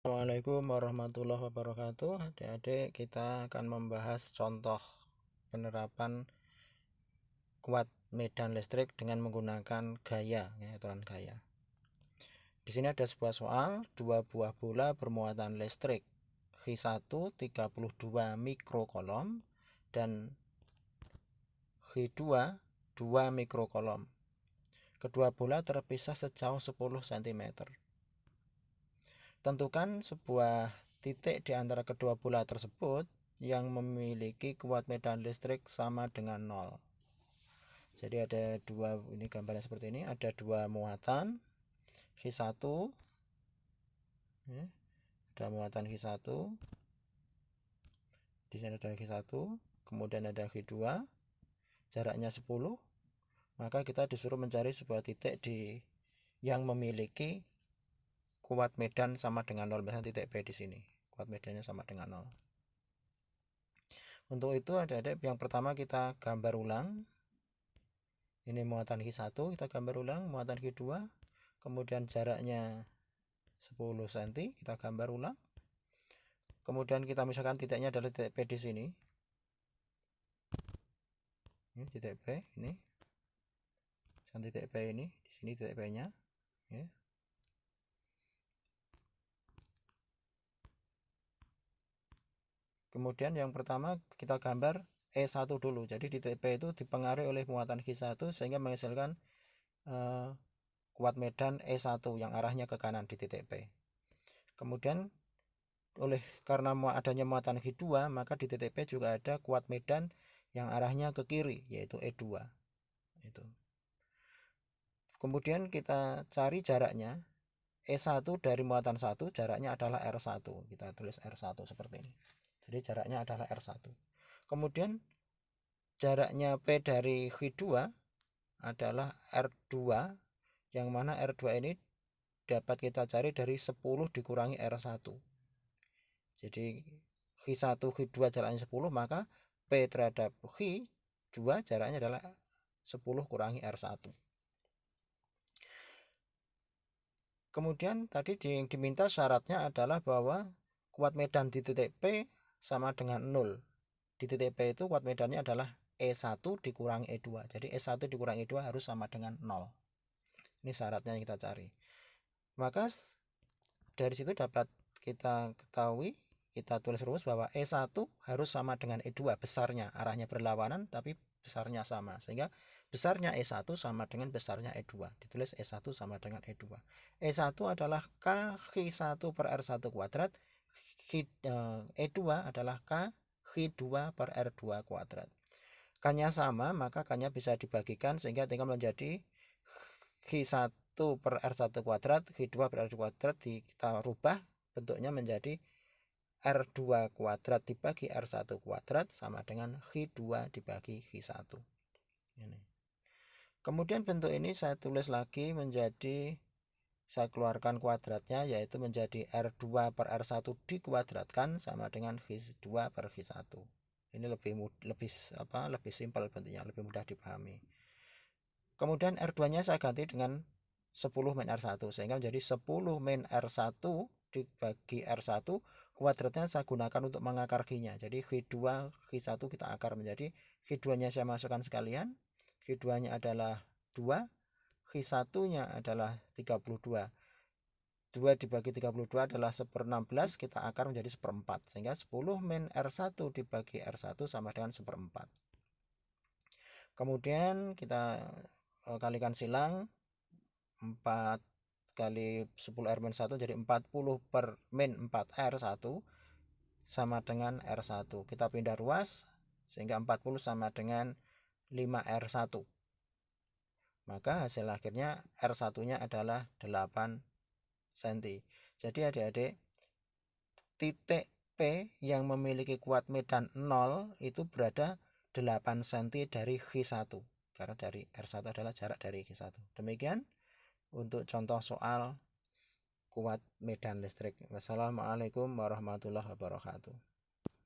Assalamualaikum warahmatullahi wabarakatuh. Adik-adik, kita akan membahas contoh penerapan kuat medan listrik dengan menggunakan gaya, aturan gaya. Di sini ada sebuah soal, dua buah bola bermuatan listrik H1 32 mikrokolom dan H2 2 mikrokolom. Kedua bola terpisah sejauh 10 cm. Tentukan sebuah titik di antara kedua bola tersebut yang memiliki kuat medan listrik sama dengan 0. Jadi ada dua, ini gambarnya seperti ini, ada dua muatan H1, ada muatan H1, di sini ada H1, kemudian ada H2, jaraknya 10. Maka kita disuruh mencari sebuah titik yang memiliki kuat medan sama dengan 0, misalnya titik P di sini. Kuat medannya sama dengan 0. Untuk itu adik-adik, yang pertama kita gambar ulang. Ini muatan H1, kita gambar ulang. Muatan H2, kemudian jaraknya 10 cm, kita gambar ulang. Kemudian kita misalkan titiknya adalah titik P di sini. Ini titik P, ini. Titik P ini, di sini titik P-nya. Ya. Kemudian yang pertama kita gambar E1 dulu. Jadi di titik P itu dipengaruhi oleh muatan H1 sehingga menghasilkan kuat medan E1 yang arahnya ke kanan di titik P. Kemudian karena adanya muatan H2, maka di titik P juga ada kuat medan yang arahnya ke kiri, yaitu E2. Itu. Kemudian kita cari jaraknya. E1 dari muatan 1 jaraknya adalah R1. Kita tulis R1 seperti ini. Jadi jaraknya adalah R1. Kemudian jaraknya P dari H2 adalah R2, yang mana R2 ini dapat kita cari dari 10 dikurangi R1. Jadi H1 H2 jaraknya 10, maka P terhadap H2 jaraknya adalah 10 kurangi R1. Kemudian tadi yang diminta syaratnya adalah bahwa kuat medan di titik P sama dengan 0. Di titik P itu kuat medannya adalah E1 dikurangi E2. Jadi E1 dikurangi E2 harus sama dengan 0. Ini syaratnya yang kita cari. Maka dari situ dapat kita ketahui, kita tulis rumus bahwa E1 harus sama dengan E2. Besarnya, arahnya berlawanan tapi besarnya sama. Sehingga besarnya E1 sama dengan besarnya E2. Ditulis E1 sama dengan E2. E1 adalah K H1 per R1 kuadrat. E2 adalah K H2 per R2 kuadrat. K-nya sama, maka K-nya bisa dibagikan sehingga tinggal menjadi H1 per R1 kuadrat, H2 per R2 kuadrat kita rubah bentuknya menjadi R2 kuadrat dibagi R1 kuadrat sama dengan H2 dibagi H1. Ini. Kemudian bentuk ini saya tulis lagi menjadi, saya keluarkan kuadratnya, yaitu menjadi R2 per R1 dikuadratkan sama dengan H2 per H1. Ini lebih simpel bentuknya, lebih mudah dipahami. Kemudian R2-nya saya ganti dengan 10 min R1 sehingga menjadi 10 min R1 dibagi R1, kuadratnya saya gunakan untuk mengakar Q-nya. Jadi H2 H1 kita akar menjadi H2-nya saya masukkan sekalian. H2-nya adalah 2, H1-nya adalah 32. 2 dibagi 32 adalah 1/16, kita akar menjadi 1/4. Sehingga 10 min R1 dibagi R1 sama dengan 1/4. Kemudian kita kalikan silang, 4 kali 10 R min 1 jadi 40 per min 4R1 sama dengan R1. Kita pindah ruas sehingga 40 sama dengan 5R1. Maka hasil akhirnya R1-nya adalah 8 cm. Jadi adik-adik, titik P yang memiliki kuat medan 0 itu berada 8 cm dari H1. Karena dari R1 adalah jarak dari H1. Demikian untuk contoh soal kuat medan listrik. Wassalamualaikum warahmatullahi wabarakatuh.